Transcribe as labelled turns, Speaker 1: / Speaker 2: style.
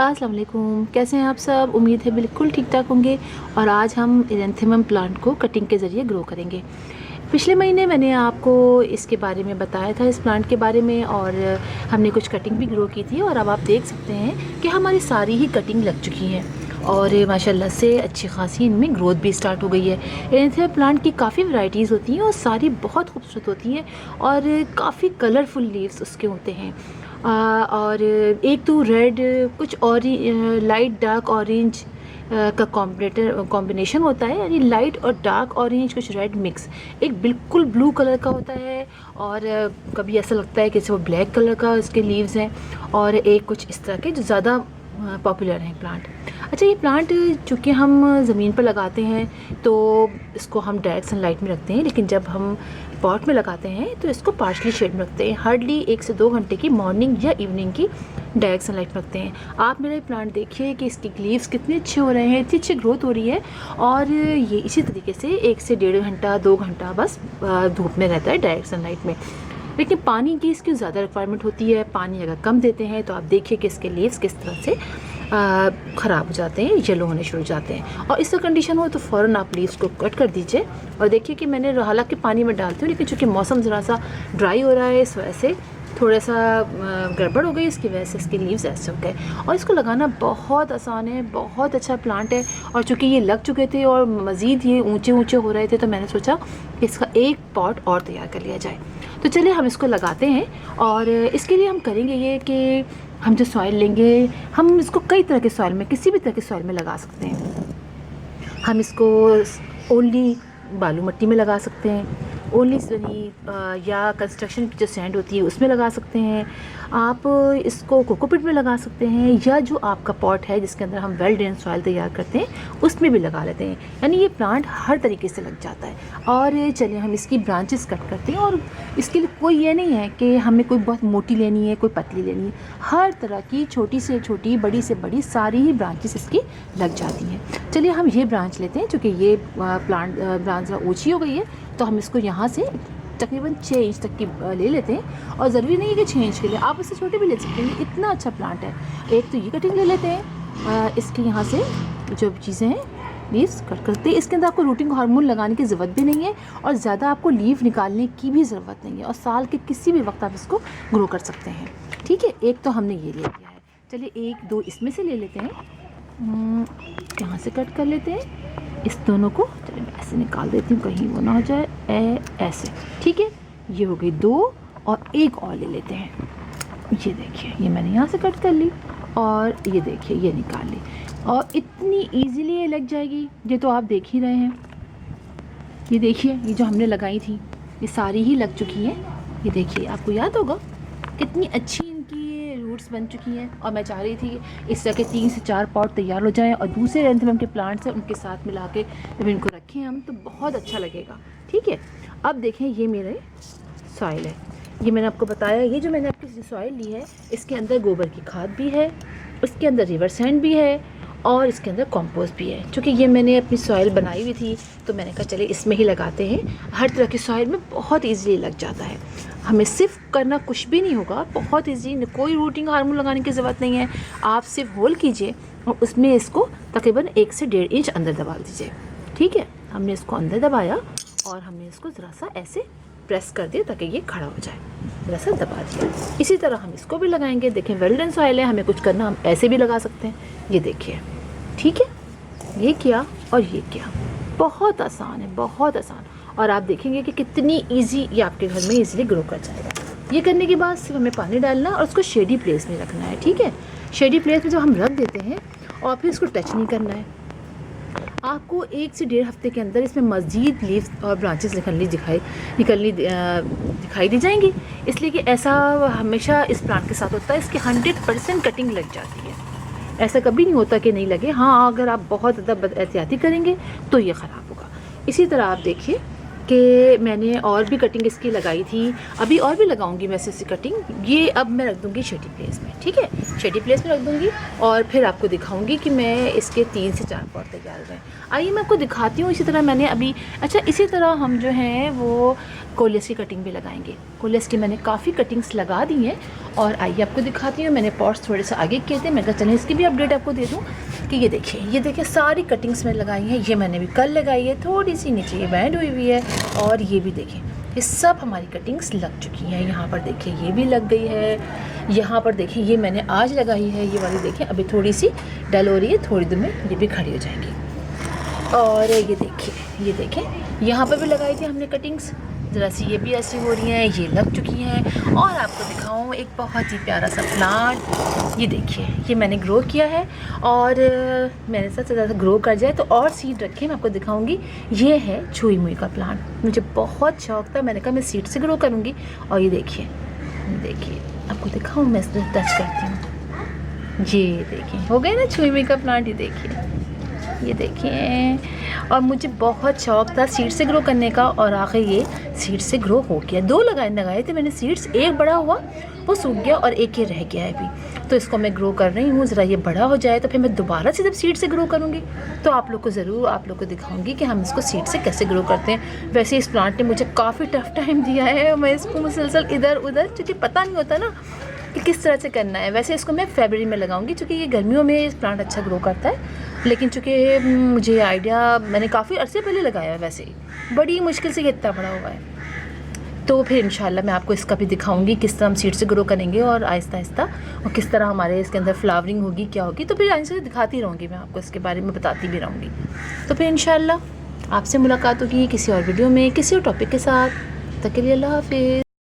Speaker 1: अस्सलाम वालेकुम, कैसे हैं आप सब। उम्मीद है बिल्कुल ठीक ठाक होंगे। और आज हम एरेंथेमम प्लांट को कटिंग के ज़रिए ग्रो करेंगे। पिछले महीने मैंने आपको इसके बारे में बताया था, इस प्लांट के बारे में, और हमने कुछ कटिंग भी ग्रो की थी। और अब आप देख सकते हैं कि हमारी सारी ही कटिंग लग चुकी हैं और माशाल्लाह से अच्छी खासी इनमें ग्रोथ भी स्टार्ट हो गई है। एरेंथेमम प्लांट की काफ़ी वैरायटीज़ होती हैं और सारी बहुत खूबसूरत होती हैं और काफ़ी कलरफुल लीव्स उसके होते हैं। और एक तो रेड, कुछ लाइट डार्क ऑरेंज का कॉम्बिनेशन होता है, यानी लाइट और डार्क ऑरेंज कुछ रेड मिक्स। एक बिल्कुल ब्लू कलर का होता है और कभी ऐसा लगता है कि जैसे वो ब्लैक कलर का इसके लीव्स हैं, और एक कुछ इस तरह के जो ज़्यादा पॉपुलर हैं प्लांट। अच्छा, ये प्लांट चूँकि हम ज़मीन पर लगाते हैं तो इसको हम डायरेक्ट सनलाइट में रखते हैं, लेकिन जब हम पॉट में लगाते हैं तो इसको पार्शली शेड में रखते हैं। हार्डली 1 से 2 घंटे की मॉर्निंग या इवनिंग की डायरेक्ट सनलाइट में रखते हैं। आप मेरा प्लांट देखिए कि इसके लीव्स कितने अच्छे हो रहे हैं, इतनी अच्छी ग्रोथ हो रही है। और ये इसी तरीके से 1 से 1.5 घंटा 2 घंटा बस धूप में रहता है डायरेक्ट सनलाइट में। लेकिन पानी की इसकी ज़्यादा रिक्वायरमेंट होती है। पानी अगर कम देते हैं तो आप देखिए कि इसके लीव्स किस तरह से ख़राब हो जाते हैं, येलो होने शुरू हो जाते हैं। और इस तरह कंडीशन हो तो फ़ौरन आप लीव्स को कट कर दीजिए। और देखिए कि मैंने हालांकि पानी में डालती हूँ, लेकिन चूँकि मौसम ज़रा सा ड्राई हो रहा है इस वजह से थोड़ा सा गड़बड़ हो गई, इसकी वजह से इसके लीव्स ऐसे हो गए। और इसको लगाना बहुत आसान है, बहुत अच्छा प्लांट है। और चूँकि ये लग चुके थे और मज़ीद ये ऊंचे ऊंचे हो रहे थे तो मैंने सोचा कि इसका एक पॉट और तैयार कर लिया जाए। तो चलिए हम इसको लगाते हैं। और इसके लिए हम करेंगे ये कि हम जो सॉइल लेंगे, हम इसको कई तरह के सॉइल में, किसी भी तरह के सॉइल में लगा सकते हैं। हम इसको ओनली बालू मिट्टी में लगा सकते हैं, ओनली या कंस्ट्रक्शन की जो सैंड होती है उसमें लगा सकते हैं। आप इसको कोकोपीट में लगा सकते हैं, या जो आपका पॉट है जिसके अंदर हम वेल ड्रेन सॉइल तैयार करते हैं उसमें भी लगा लेते हैं। यानी ये प्लांट हर तरीके से लग जाता है। और चलिए हम इसकी ब्रांचेस कट करते हैं। और इसके लिए कोई ये नहीं है कि हमें कोई बहुत मोटी लेनी है, कोई पतली लेनी है। हर तरह की छोटी से छोटी, बड़ी से बड़ी सारी ही ब्रांचेस इसकी लग जाती हैं। चलिए हम ये ब्रांच लेते हैं, चूँकि ये ब्रांच ऊँची हो गई है तो हम इसको यहाँ से तकरीबन 6 इंच तक की ले लेते हैं। और ज़रूरी नहीं है कि 6 इंच के लिए, आप इससे छोटे भी ले सकते हैं। इतना अच्छा प्लांट है। एक तो ये कटिंग ले लेते हैं, इसके यहाँ से जो चीज़ें हैं लीव्स कट करते हैं। इसके अंदर आपको रूटिंग हार्मोन लगाने की ज़रूरत भी नहीं है और ज़्यादा आपको लीव निकालने की भी ज़रूरत नहीं है। और साल के किसी भी वक्त आप इसको ग्रो कर सकते हैं। ठीक है, एक तो हमने ये ले लिया है। चलिए 1-2 इसमें से ले लेते हैं, यहाँ से कट कर लेते हैं इस दोनों को। चलिए मैं ऐसे निकाल देती हूँ कहीं वो ना हो जाए, ऐसे। ठीक है, ये हो गई 2। और एक और ले लेते हैं। ये देखिए, ये मैंने यहाँ से कट कर ली और ये देखिए ये निकाल ली। और इतनी इजीली ये लग जाएगी, ये तो आप देख ही रहे हैं। ये देखिए, ये जो हमने लगाई थी ये सारी ही लग चुकी हैं। ये देखिए, आपको याद होगा कितनी अच्छी इनकी रूट्स बन चुकी हैं। और मैं चाह रही थी इस तरह के 3 से 4 पॉट तैयार हो जाएं और दूसरे एरेंथेमम के प्लांट्स हैं उनके साथ मिला के जब इनको रखें हम तो बहुत अच्छा लगेगा। ठीक है, अब देखें ये मेरे सॉइल है। ये मैंने आपको बताया, ये जो मैंने आपकी सॉइल ली है इसके अंदर गोबर की खाद भी है, उसके अंदर रिवर सैंड भी है और इसके अंदर कंपोस्ट भी है। क्योंकि ये मैंने अपनी सॉइल बनाई हुई थी तो मैंने कहा चले इसमें ही लगाते हैं। हर तरह की सॉइल में बहुत ईजीली लग जाता है। हमें सिर्फ करना कुछ भी नहीं होगा, बहुत ईजी, कोई रूटिंग हार्मोन लगाने की ज़रूरत नहीं है। आप सिर्फ होल कीजिए और उसमें इसको तकरीबन 1 से 1.5 इंच अंदर दबा दीजिए। ठीक है, हमने इसको अंदर दबाया और हमने इसको ज़रा सा ऐसे प्रेस कर दिया ताकि ये खड़ा हो जाए। ज़रा सा दबा दिया। इसी तरह हम इसको भी लगाएंगे। देखें, वेल ड्रेन सॉइल है, हमें कुछ करना हम ऐसे भी लगा सकते हैं। ये देखिए, ठीक है, ये किया और ये किया। बहुत आसान है, बहुत आसान। और आप देखेंगे कि कितनी इजी ये आपके घर में इजीली ग्रो कर जाएगा। ये करने के बाद सिर्फ हमें पानी डालना और उसको शेडी प्लेस में रखना है। ठीक है, शेडी प्लेस में जब हम रख देते हैं और फिर इसको टच नहीं करना है। आपको 1 से 1.5 हफ्ते के अंदर इसमें मज़ीद लीव्स और ब्रांचेस दिखाई दी जाएंगी। इसलिए कि ऐसा हमेशा इस प्लांट के साथ होता है, इसकी 100% कटिंग लग जाती है। ऐसा कभी नहीं होता कि नहीं लगे। हाँ, अगर आप बहुत ज़्यादा एहतियाती करेंगे तो ये ख़राब होगा। इसी तरह आप देखिए कि मैंने और भी कटिंग इसकी लगाई थी, अभी और भी लगाऊंगी मैं इसकी कटिंग। ये अब मैं रख दूंगी शेडी प्लेस में। ठीक है, शेडी प्लेस में रख दूंगी और फिर आपको दिखाऊंगी कि मैं इसके 3 से 4 पॉट तैयार हो गए। आइए मैं आपको दिखाती हूँ। इसी तरह मैंने अभी इसी तरह हम जो हैं वो कोलियस की कटिंग भी लगाएंगे। कोलियस की मैंने काफ़ी कटिंग्स लगा दी हैं और आइए आपको दिखाती हूँ। मैंने पॉट्स थोड़े से आगे किए थे, मैं कहा चलें इसकी भी अपडेट आपको दे दूँ कि ये देखिए सारी कटिंग्स मैंने लगाई हैं। ये मैंने भी कल लगाई है, थोड़ी सी नीचे ये बैंड हुई हुई है और ये भी देखें, ये सब हमारी कटिंग्स लग चुकी हैं। यहाँ पर देखिए ये भी लग गई है, यहाँ पर देखिए ये मैंने आज लगाई है, ये वाली देखिए अभी थोड़ी सी डल हो रही है, थोड़ी देर में ये भी खड़ी हो जाएंगी। और ये देखें यहाँ पर भी लगाई थी हमने कटिंग्स, ज़रा सी ये भी ऐसी हो रही हैं, ये लग चुकी हैं। और आपको दिखाऊं एक बहुत ही प्यारा सा प्लांट, ये देखिए ये मैंने ग्रो किया है और मेरे साथ ज़्यादा ग्रो कर जाए तो और सीड रखे मैं आपको दिखाऊंगी। ये है छुई मुई का प्लांट, मुझे बहुत शौक़ था, मैंने कहा मैं सीड से ग्रो करूँगी। और ये देखिए आपको दिखाऊँ, मैं इसमें टच करती हूँ, ये देखिए हो गए ना छुई मुई का प्लांट। ये देखिए और मुझे बहुत शौक़ था सीड से ग्रो करने का और आखिर ये सीड से ग्रो हो गया। 2 लगाए थे मैंने सीड्स, एक बड़ा हुआ वो सूख गया और एक ये रह गया है अभी, तो इसको मैं ग्रो कर रही हूँ। ज़रा ये बड़ा हो जाए तो फिर मैं दोबारा से जब सीड से ग्रो करूँगी तो आप लोग को दिखाऊंगी कि हम इसको सीड से कैसे ग्रो करते हैं। वैसे इस प्लांट ने मुझे काफ़ी टफ टाइम दिया है, मैं इसको मुसलसल इधर उधर, क्योंकि पता नहीं होता ना कि किस तरह से करना है। वैसे इसको मैं फरवरी में लगाऊंगी क्योंकि ये गर्मियों में इस प्लांट अच्छा ग्रो करता है, लेकिन चूँकि मुझे आइडिया मैंने काफ़ी अरसे पहले लगाया है, वैसे बड़ी मुश्किल से ये इतना बड़ा हुआ है। तो फिर इंशाल्लाह मैं आपको इसका भी दिखाऊंगी किस तरह हम सीड से ग्रो करेंगे और आहिस्ता आहिस्ता, और किस तरह हमारे इसके अंदर फ्लावरिंग होगी, क्या होगी। तो फिर आहिस्ता दिखाती रहूँगी, मैं आपको इसके बारे में बताती भी रहूँगी। तो फिर इंशाल्लाह आपसे मुलाकात होगी किसी और वीडियो में किसी और टॉपिक के साथ। तब तक के लिए अल्लाह हाफिज़।